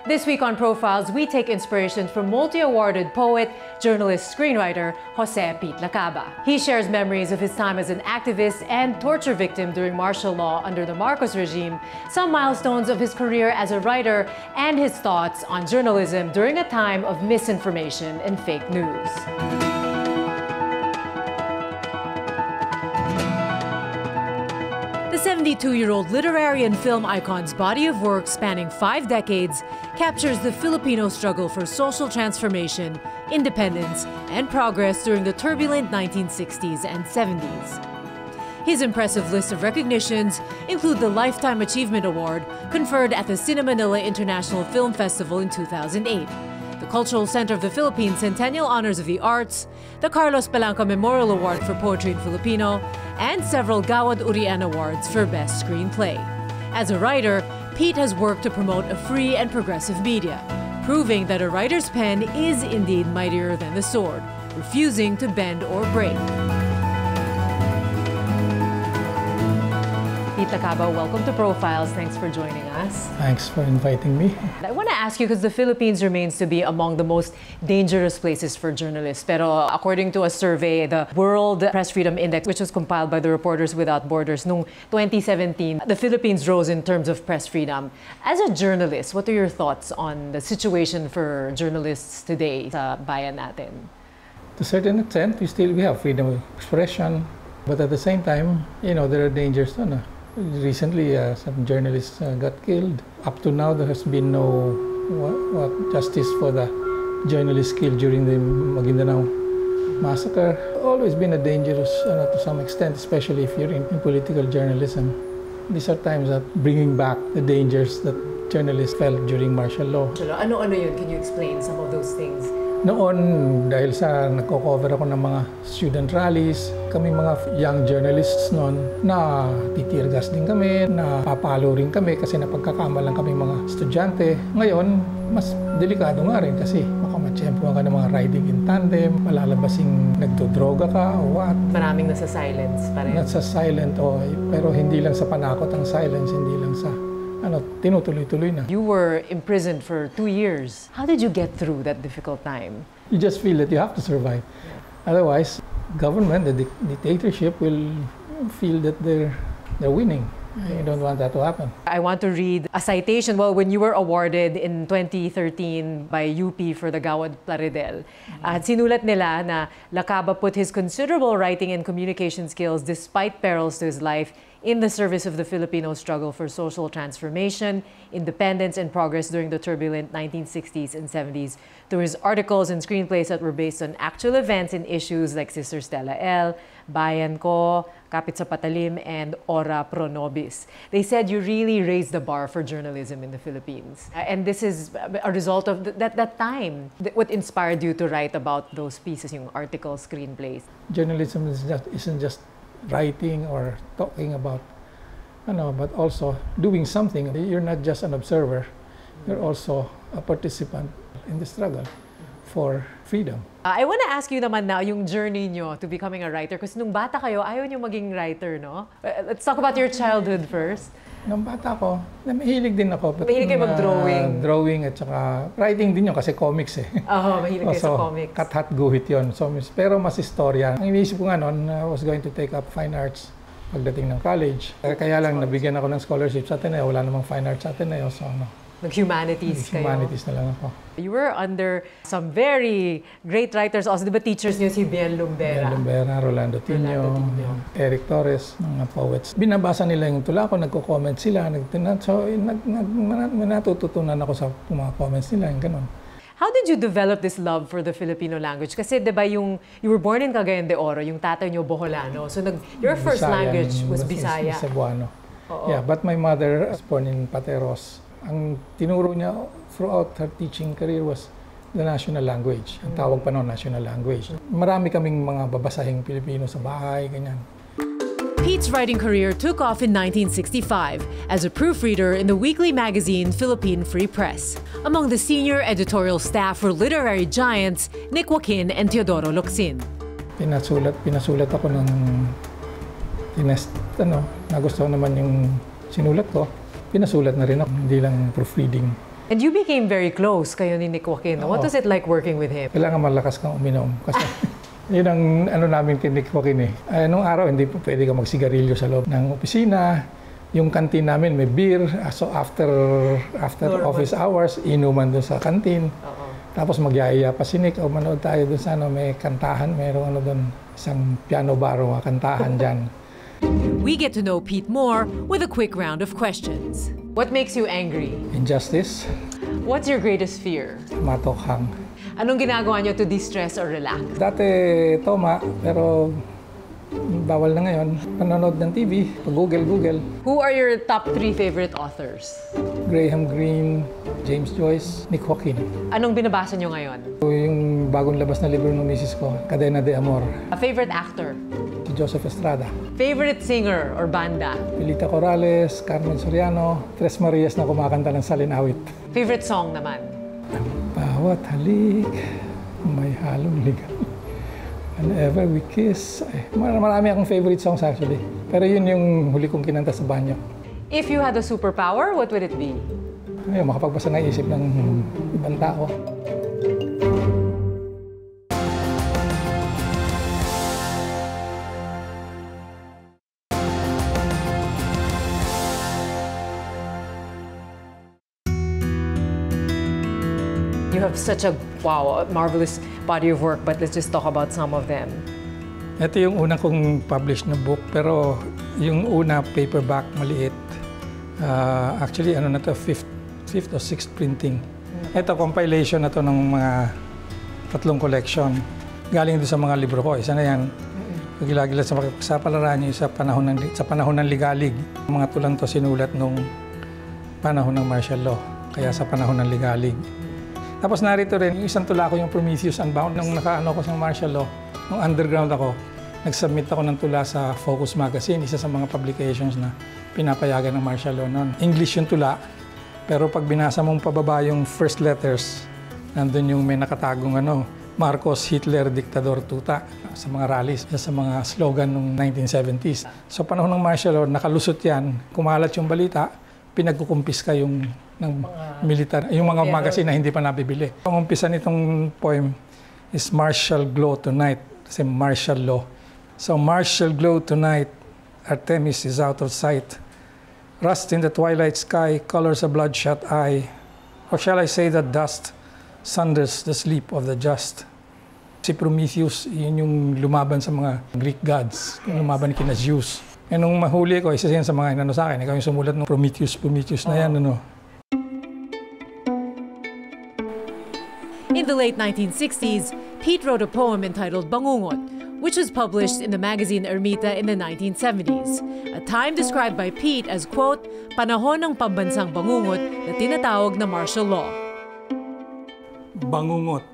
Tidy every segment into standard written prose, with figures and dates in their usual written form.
This week on Profiles, we take inspiration from multi-awarded poet, journalist, screenwriter, Jose Pete Lacaba. He shares memories of his time as an activist and torture victim during martial law under the Marcos regime, some milestones of his career as a writer, and his thoughts on journalism during a time of misinformation and fake news. The 72-year-old literary and film icon's body of work spanning 5 decades captures the Filipino struggle for social transformation, independence, and progress during the turbulent 1960s and 70s. His impressive list of recognitions include the Lifetime Achievement Award conferred at the Cinemanila International Film Festival in 2008, the Cultural Center of the Philippines Centennial Honors of the Arts, the Carlos Palanca Memorial Award for Poetry in Filipino, and several Gawad Urian Awards for Best Screenplay. As a writer, Pete has worked to promote a free and progressive media, proving that a writer's pen is indeed mightier than the sword, refusing to bend or break. Pete Lacaba, welcome to Profiles. Thanks for joining us. Thanks for inviting me. I want to ask you, because the Philippines remains to be among the most dangerous places for journalists. Pero according to a survey, the World Press Freedom Index, which was compiled by the Reporters Without Borders noong 2017, the Philippines rose in terms of press freedom. As a journalist, what are your thoughts on the situation for journalists today sa bayan natin? To a certain extent, we have freedom of expression, but at the same time, there are dangers. Recently, some journalists got killed. Up to now, there has been no justice for the journalists killed during the Maguindanao massacre. Always been a dangerous, to some extent, especially if you're in political journalism. These are times that bringing back the dangers that journalists felt during martial law. Ano-ano yun? Can you explain some of those things? Noon, dahil sa nagko-cover ako ng mga student rallies, kami mga young journalists noon, na titirgas din kami, na papalo rin kami kasi napagkakamalan kami mga estudyante. Ngayon, mas delikado nga rin kasi baka matsyempohan ka ng mga riding in tandem, malalabasing nagdodroga ka o what. Maraming nasa silence pa rin. Nasa silent, pero hindi lang sa panakot ang silence, hindi lang sa tinutuloy-tuloy na. You were imprisoned for 2 years. How did you get through that difficult time? You just feel that you have to survive. Otherwise, government, the dictatorship will feel that they're winning. You don't want that to happen. I want to read a citation. Well, when you were awarded in 2013 by UP for the Gawad Plaridel, sinulat nila na Lacaba put his considerable writing and communication skills despite perils to his life in the service of the Filipino struggle for social transformation, independence, and progress during the turbulent 1960s and 70s through his articles and screenplays that were based on actual events and issues like Sister Stella L, Bayan Ko, Kapit sa Patalim, and Ora Pro Nobis. They said you really raised the bar for journalism in the Philippines. And this is a result of that time. What inspired you to write about those pieces, yung articles, screenplays? Journalism isn't just writing or talking about, but also doing something. You're not just an observer, you're also a participant in the struggle for freedom. I want to ask you naman now yung journey nyo to becoming a writer. Kasi nung bata kayo, ayaw nyo maging writer, no? Let's talk about your childhood first. Nung bata ko, mahilig din ako. Mahilig kayo mag-drawing? Drawing at saka writing din yun kasi comics eh. Oo, mahilig kayo sa comics. Kat-hat guhit yun. So, pero mas istorya. Ang iniisip ko nga noon, I was going to take up fine arts pagdating ng college. Kaya lang nabigyan ako ng scholarship sa Ateneo. Wala namang fine arts sa Ateneo. So, Nag-humanities kayo. Humanities na lang ako. You were under some very great writers also. Di ba teachers niyo si Bien Lumbera? Bien Lumbera, Rolando Tino, Eric Torres, mga poets. Binabasa nila yung tula ko, nagko-comment sila. So, natututunan ako sa mga comments nila, yung ganun. How did you develop this love for the Filipino language? Kasi di ba you were born in Cagayan de Oro, yung tatay niyo Boholano. So your first language was Bisaya. Cebuano. Yeah, but my mother was born in Pateros. Ang tinuro niya throughout her teaching career was the national language. Ang tawag pa noon, national language. Marami kaming mga babasahing Pilipino sa bahay, ganyan. Pete's writing career took off in 1965 as a proofreader in the weekly magazine Philippine Free Press. Among the senior editorial staff were literary giants Nick Joaquin and Teodoro Locsin. Pinasulat ako ng nagustuhan naman yung sinulat ko. Pinasulat na rin ako, hindi lang proofreading. And you became very close kayo ni Nick Joaquin. What was it like working with him? Kailangan malakas kang uminom kasi yun ang ano namin kay Nick Joaquin nung araw hindi po pwede ka magsigarilyo sa loob ng opisina. Yung kantin namin may beer. So after office hours, inuman doon sa kantin. Tapos magyayaya pa si Nick, manood tayo doon sa may kantahan. Mayroong doon, isang piano bar o kantahan dyan. We get to know Pete more with a quick round of questions. What makes you angry? Injustice. What's your greatest fear? Matokhang. Anong ginagawa niyo to de-stress or relax? Dati toma, pero bawal na ngayon. Panonood ng TV, Google. Who are your top 3 favorite authors? Graham Greene, James Joyce, Nick Joaquin. Anong binabasa niyo ngayon? Yung bagong labas na libro ng misis ko, Cadena de Amor. A favorite actor? Si Joseph Estrada. Favorite singer or banda? Pilita Corrales, Carmen Soriano, Tres Marias na kumakanta ng salinawit. Favorite song naman? Bawat halik, may halong ligaw. Whenever we kiss. Marami akong favorite songs actually. Pero yun yung huli kong kinanta sa banyo. If you had a superpower, what would it be? Makapagbasa ng isip ng ibang tao. You have such a marvelous body of work, but let's just talk about some of them. Ito yung unang kong published na book, pero yung una paperback, maliit. Actually, ano na to, fifth or sixth printing. Ito, compilation na to ng mga 3 collection. Galing doon sa mga libro ko. Isa na yan. Gila-gila sa palaran niyo sa panahon ng ligalig. Mga tulang to sinulat nung panahon ng martial law. Kaya sa panahon ng ligalig. Tapos narito rin, yung isang tula ko yung Prometheus Unbound. Nung nakaano ko sa martial law, nung underground ako, nag-submit ako ng tula sa Focus Magazine, isa sa mga publications na pinapayagan ng martial law noon. English yung tula, pero pag binasa mong pababa yung first letters, nandun yung may nakatagong Marcos, Hitler, Diktador, Tuta, sa mga rallies, sa mga slogan nung 1970s. So panahon ng martial law, nakalusot yan, kumalat yung balita, pinagkukumpiska yung ng militar, yung mga magazine na hindi pa nabibili. Ang umpisa nitong poem is Martial Glow Tonight, kasi martial law. So martial glow tonight, Artemis is out of sight. Rust in the twilight sky, colors a bloodshot eye. Or shall I say that dust sunders the sleep of the just. Si Prometheus, yun yung lumaban sa mga Greek gods, yung lumaban kina Zeus. E nung mahuli ko, isa yan sa mga inano sa akin, ikaw yung sumulat ng Prometheus na yan, In the late 1960s, Pete wrote a poem entitled Bangungot, which was published in the magazine Ermita in the 1970s, a time described by Pete as, quote, panahon ng pambansang bangungot na tinatawag na martial law. Bangungot.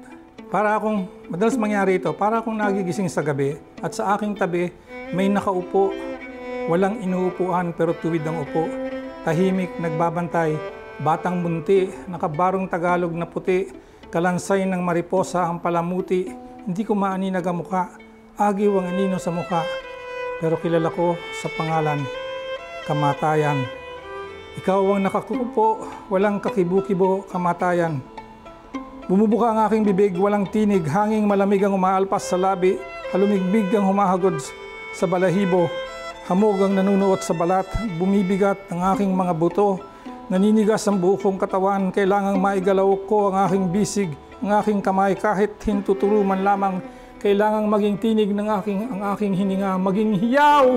Madalas mangyari ito, para akong nagigising sa gabi at sa aking tabi may nakaupo, walang inuupuan pero tuwid ang upo. Tahimik, nagbabantay, batang munti, nakabarong Tagalog na puti, kalansay ng mariposa ang palamuti, hindi ko maaninag ang mukha, agiw ang anino sa mukha, pero kilala ko sa pangalan, kamatayan. Ikaw ang nakakupo, walang kakibu-kibo, kamatayan. Bumubuka ang aking bibig, walang tinig, hanging malamig ang umaalpas sa labi, halumigbig ang humahagod sa balahibo, hamog ang nanunuot sa balat, bumibigat ang aking mga buto, naninigas ang buo kong katawan, kailangang maigalaw ko ang aking bisig, ang aking kamay kahit hintuturo man lamang, kailangang maging tinig ng ang aking hininga, maging hiyaw.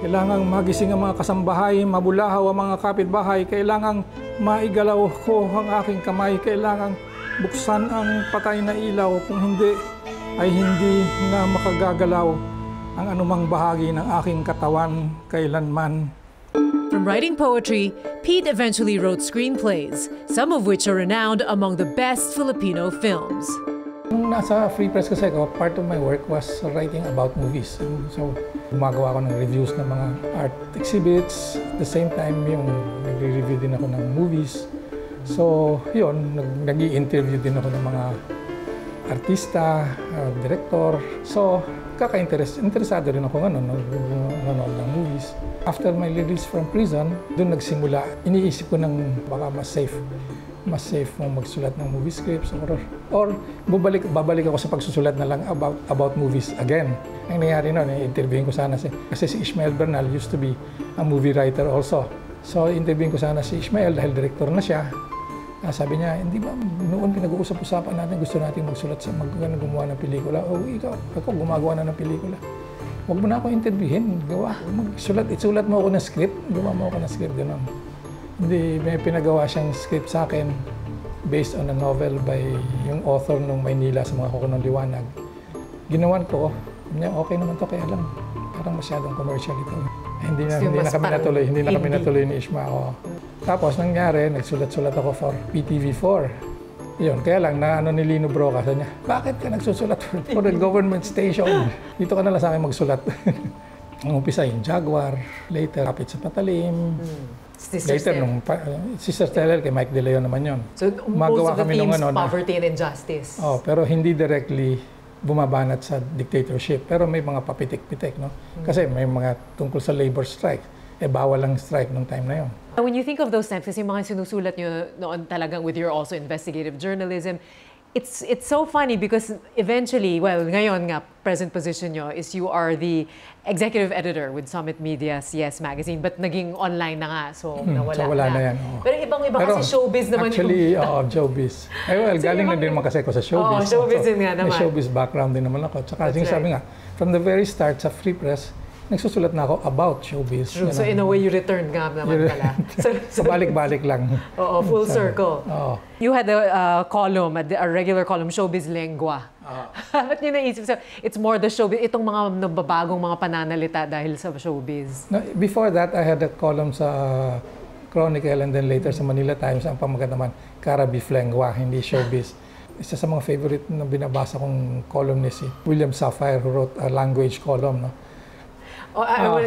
Kailangang magising ang mga kasambahay, mabulahaw ang mga kapitbahay, kailangang maigalaw ko ang aking kamay, kailangang buksan ang patay na ilaw, kung hindi ay hindi na makagagalaw ang anumang bahagi ng aking katawan kailanman. From writing poetry, Pete eventually wrote screenplays, some of which are renowned among the best Filipino films. Nung nasa Free Press kasi ako, part of my work was writing about movies. So, gumagawa ako ng reviews ng mga art exhibits. At the same time, yung nagre-review din ako ng movies. So, yun, nag-i-interview din ako ng mga artista, director. So, interesado rin ako nanonood ng movies. After my release from prison, doon nagsimula, iniisip ko ng baka mas safe mas safe mong magsulat ng movie scripts or babalik ako sa pagsusulat na lang about movies again. Ang nangyari noon, interviewin ko sana kasi si Ishmael Bernal used to be a movie writer also. So interviewin ko sana si Ishmael dahil director na siya. Sabi niya, hindi ba noon pinag-uusap-usapan natin, gusto natin magsulat sa gumawa ng pelikula. O ako gumagawa na ng pelikula. Huwag mo na ako interviewin, isulat mo ako ng script, gawa mo ako ng script, gano'n. Hindi, may pinagawa siyang script sa akin based on a novel by yung author ng Maynila sa mga Kuko ng Liwanag. Ginawan ko, niya, okay naman to, kaya lang parang masyadong commercial ito. Hindi na kami natuloy ni Ishma. Tapos nangyari, nagsulat-sulat ako for PTV4. Yun, kaya lang na ni Lino Broca, sabi niya, bakit ka nagsusulat for the government station? Dito ka na lang sa akin magsulat. Ang umpisa yung Jaguar, later Kapit sa Patalim. Later, Sister Stella kay Mike De Leon naman yun. So, most of the themes, poverty and injustice. Pero hindi directly bumabanat sa dictatorship. Pero may mga papitik-pitik, no? Kasi may mga tungkol sa labor strike. Bawal lang strike nung time na yun. When you think of those times, kasi mga sinusulat nyo noon talagang with your also investigative journalism, it's so funny because eventually, well, ngayon nga, present position nyo is you are the executive editor with Summit Media's Yes Magazine, but naging online na nga, so nawala so wala na yan. Pero ibang-iba kasi showbiz naman. Actually, showbiz. Well, so galing na din naman kasi ako sa showbiz. Showbiz din nga naman. May showbiz background din naman ako. Tsaka sabi nga, from the very start sa Free Press, nagsusulat na ako about showbiz. True. So in a way, you returned nga naman pala. So balik-balik lang. Full circle. You had a column, a regular column, Showbiz Lengua. Ba't nyo naisip? So, it's more the showbiz, itong mga nababagong mga pananalita dahil sa showbiz. No, before that, I had a column sa Chronicle and then later sa Manila Times. Ang pamagat naman, Carabif Lengua, hindi showbiz. Isa sa mga favorite na binabasa kong columnist, si William Safire, who wrote a language column. No?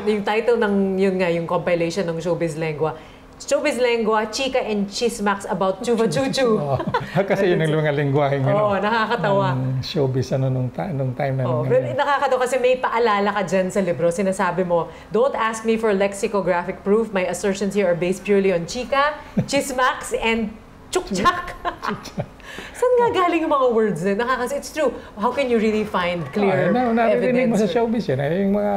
Yung title ng yun nga, yung compilation ng Showbiz Lengua. Showbiz Lengua, Chika and Chismax about Chuva Chuchu. Kasi yun ang mga lengguaheng nakakatawa. Showbiz nung time na. Pero nakakatawa kasi may paalala ka dyan sa libro. Sinasabi mo, don't ask me for lexicographic proof. My assertions here are based purely on Chika, Chismax, and Chukchak. Saan nga galing yung mga words na? It's true. How can you really find clear naririnig evidence? Mo sa showbiz yun. Yung mga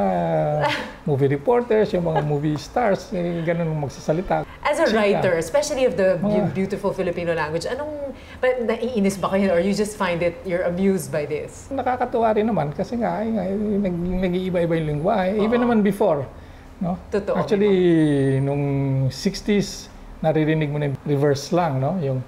movie reporters, yung mga movie stars, ganun magsasalita. As a writer, especially of the beautiful Filipino language, naiinis ba kayo or you just find it, you're amused by this? Nakakatuwa rin naman kasi nga, nag-iiba-iba yung lingwahe. Even naman before. No? Totoo. Actually, nung 60s, naririnig mo na reverse lang, no? Yung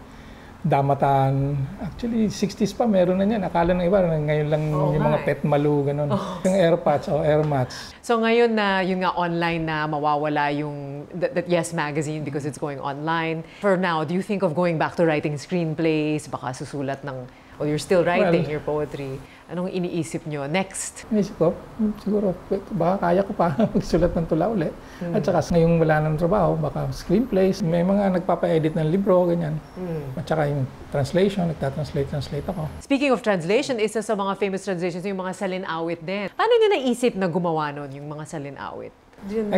damatan. Actually, 60s pa meron na yan. Akala ng iba, ngayon lang yung mga petmalu, gano'n. Yung airpods o airmats. So ngayon na, yun nga online na mawawala yung that Yes Magazine because it's going online. For now, do you think of going back to writing screenplays? Baka susulat ng, you're still writing your poetry. Anong iniisip nyo next? Inisip ko, siguro, baka kaya ko pa magsulat ng tula ulit. At saka ngayong wala ng trabaho, baka screenplays. May mga nagpapa-edit ng libro, ganyan. At saka yung translation, nagtatranslate ako. Speaking of translation, isa sa mga famous translations yung mga salin-awit din. Paano nyo naisip na gumawa nun, yung mga salin-awit?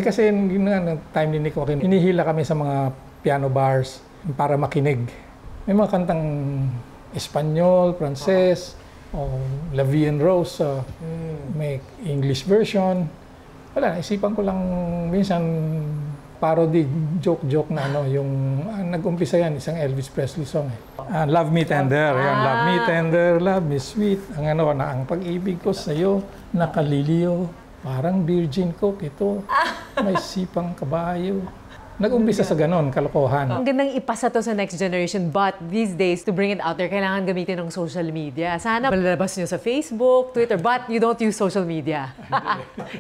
Kasi yung time ni Nico, hinihila kami sa mga piano bars para makinig. May mga kantang Espanyol, Pranses, La Vie en Rose, may English version. Wala, isipan ko lang minsan parody, joke na yung nag-umpisa yan, isang Elvis Presley song. Love Me Tender, yan, Love Me Tender, Love Me Sweet. Ang pag-ibig ko sa'yo, nakaliliyo, parang virgin coke ito, may sipang kabayo. Nag-umpisa sa ganon, kalokohan. Ang gandang ipasa to sa next generation, but these days, to bring it out there, kailangan gamitin ng social media. Sana malalabas nyo sa Facebook, Twitter, but you don't use social media.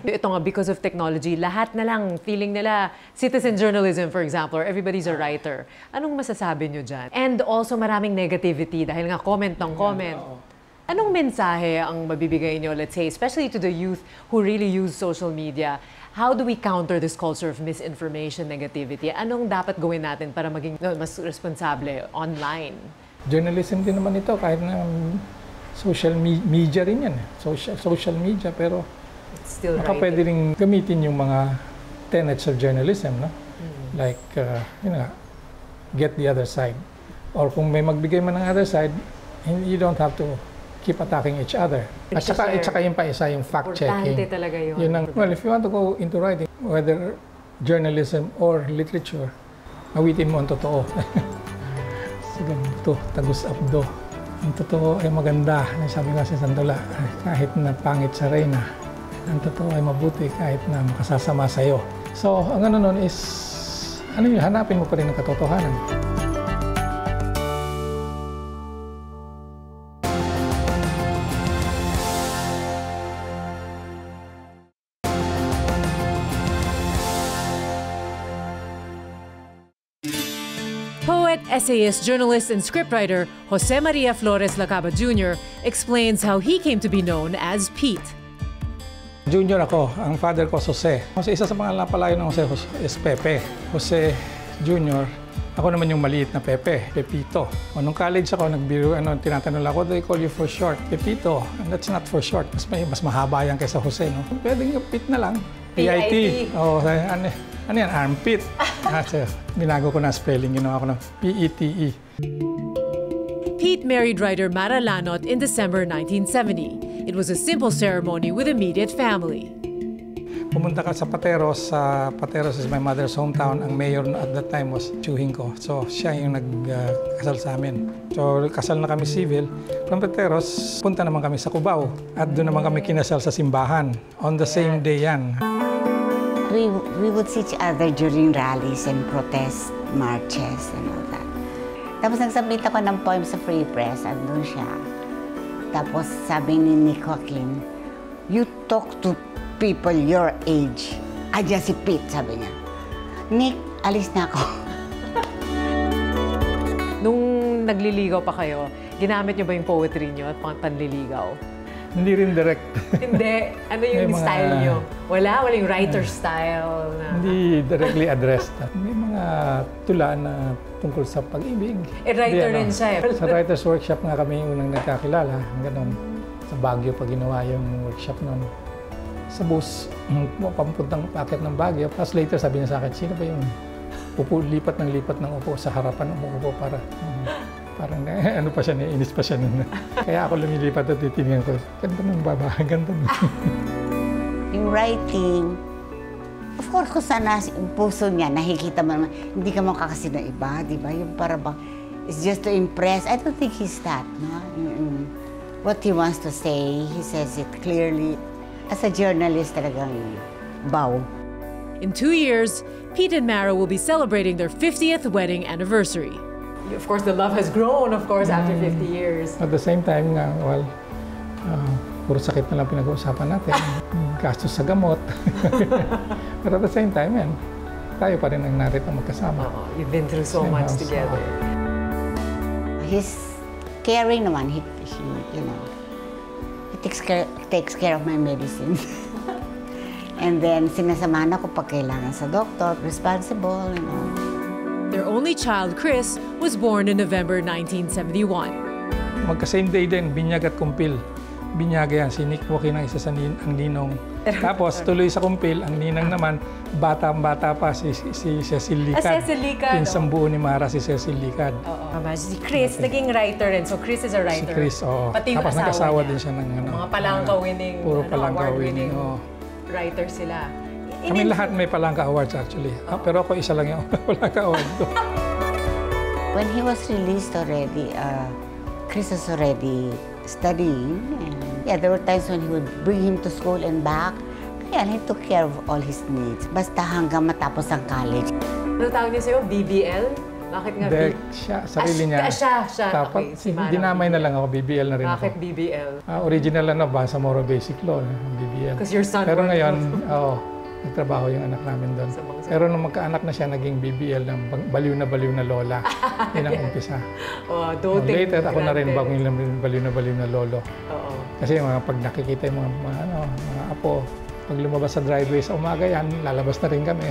Ito nga, because of technology, lahat na lang, feeling nila, citizen journalism, for example, or everybody's a writer. Anong masasabi nyo dyan? And also maraming negativity, dahil nga comment ng comment. Anong mensahe ang mabibigay nyo, let's say, especially to the youth who really use social media? How do we counter this culture of misinformation, negativity? Anong dapat gawin natin para maging mas responsable online? Journalism din naman ito, kahit na social media rin yan. Social media, pero pwede rin gamitin yung mga tenets of journalism, no? Like, get the other side. Or kung may magbigay man ng other side, you don't have to keep attacking each other. At saka yung pa isa, yung fact-checking. Importante talaga yun. Well, if you want to go into writing, whether journalism or literature, awitin mo ang totoo. Sa ganito, tagus abdo. Ang totoo ay maganda. Sabi nga sa Sandula, kahit na pangit sa reyna, ang totoo ay mabuti kahit na makasasama sa'yo. So, ang ano nun is, hanapin mo pa rin ang katotohanan. Poet, essayist, journalist, and scriptwriter Jose Maria Flores Lacaba Jr. explains how he came to be known as Pete. Junior ako, ang father ko Jose. Jose, isa sa mga napalayo ng Jose is Pepe. Jose Junior, ako naman yung maliit na Pepe, Pepito. O nung college ako, tinatanong lang, what do they call you for short? Pepito, and that's not for short. Mas mahaba yan kaysa Jose, no? Pwedeng yung Pete na lang. P-I-T. Oh, ano yan? Armpit. Binago ko na spelling, ginawa ko ng P-E-T-E. Pete married writer Mara Lanot in December 1970. It was a simple ceremony with immediate family. Pumunta ka sa Pateros. Pateros is my mother's hometown. Ang mayor at that time was tiyuhin ko. So, siya yung nagkasal sa amin. So, kasal na kami civil. From Pateros, punta naman kami sa Cubao. At doon naman kami kinasal sa simbahan. On the same day yan. We would see each other during rallies and protest marches and all that. Tapos nagsubmit ako ng poem sa Free Press, andun siya. Tapos sabi ni Joaquin, you talk to people your age. Adya si Pete, sabi niya. Nick, alis na ako. Nung nagliligaw pa kayo, ginamit niyo ba yung poetry niyo at panliligaw? Hindi rin direct. Hindi. Ano yung style niyo? Walang writer style na... Hindi directly addressed. May mga tula na tungkol sa pag-ibig. Writer rin siya eh. Sa writer's workshop nga kami yung unang nagkakilala. Ganon. Sa Baguio pa ginawa yung workshop noon. Sa bus, pamupuntang packet ng Baguio. Tapos later sabi niya sa akin, sino ba yung lipat ng upo sa harapan ng upo para... Parang ano pa siya, inis pa siya nun. Kaya ako lumilipat at titingnan ko, ganda ng baba, ganda nun. Yung writing, of course, kung sana yung puso niya, nakikita mo naman, hindi ka makakasi ng iba, di ba? Yung para bang, it's just to impress. I don't think he's that, no? What he wants to say, he says it clearly. As a journalist, talagang bow. In 2 years, Pete and Mara will be celebrating their 50th wedding anniversary. Of course, the love has grown, of course, after 50 years. At the same time nga, well, puro sakit na lang pinag-uusapan natin. Gastos sa gamot. But at the same time, yan, tayo pa rin ang narito magkasama. You've been through so much together. He's caring naman. He takes care of my medicines. And then, sinasamahan ako pag kailangan sa doktor, responsible, you know. Their only child, Chris, was born in November 1971. Magka-same day din, binyag at kumpil. Binyaga yan, si Nick Joaquin ang isa sa ang ninong. Tapos tuloy sa kumpil, ang ninang naman, bata pa si Cecil Licad. Cecil Licad. Pinsang buo ni Mara si Cecil Licad. Si Chris, naging writer rin. So Chris is a writer. Si Chris, oo. Pati yung tapos nag-asawa din siya ng mga palangka-winning, puro palangka-winning, writer sila. Kami lahat may Palangka Awards actually. Pero ako isa lang yung Palangka Award ko. When he was released already, Chris was already studying. And yeah, there were times when he would bring him to school and back. Kaya he took care of all his needs. Basta hanggang matapos ang college. Ano tawag niya sa'yo? BBL? Bakit nga BBL? Siya, sarili niya. Siya. Tapos, Okay, dinamay na lang ako, BBL na rin Bakit ako. BBL? Original basa Moro Basic Law, BBL. Because your son Pero worked ngayon, nagtrabaho yung anak namin doon. Pero nung magkaanak na siya, naging BBL ng baliw na lola. Yun ang umpisa. Later, ako na rin baliw na lolo. Kasi pag nakikita yung mga apo, pag lumabas sa driveway sa umaga yan, lalabas na rin kami.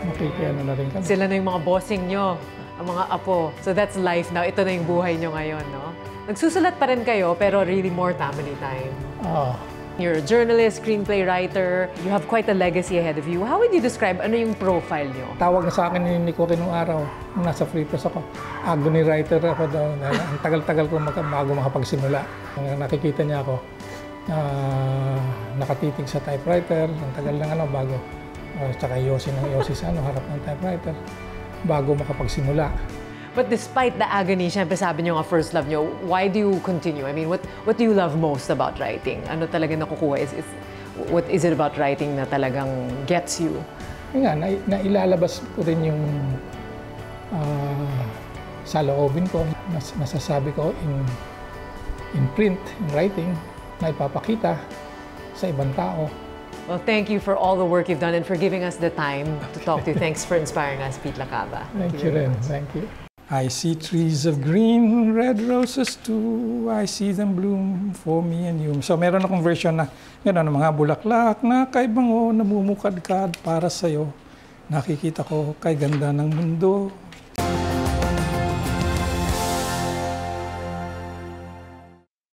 Makikiyano na rin kami. Sila na yung mga bossing nyo, ang mga apo. So that's life now. Ito na yung buhay nyo ngayon, no? Nagsusulat pa rin kayo, pero really more family time. Oo. You're a journalist, screenplay writer. You have quite a legacy ahead of you. How would you describe ano yung profile niyo? Tawag na sa akin ni Nico nung araw, nung nasa Free Press ako. Agony writer ako daw. Ang tagal-tagal ko bago makapagsimula. Nakikita niya ako, nakatitig sa typewriter. Ang tagal lang bago. Tsaka Yossi sa harap ng typewriter. Bago makapagsimula. But despite the agony, syempre sabi niyo nga first love niyo, why do you continue? I mean, what do you love most about writing? Ano talaga nakukuha? What is it about writing na talagang gets you? Nga, nailalabas ko rin yung saloobin ko, nasasabi ko in print, in writing, na ipapakita sa ibang tao. Well, thank you for all the work you've done and for giving us the time to talk to you. Thanks for inspiring us, Pete Lacava. Thank you, Ren. Thank you. I see trees of green, red roses too. I see them bloom for me and you. So meron akong version na gano'n, mga bulaklak na kay bango, namumukadkad para sa'yo. Nakikita ko kay ganda ng mundo.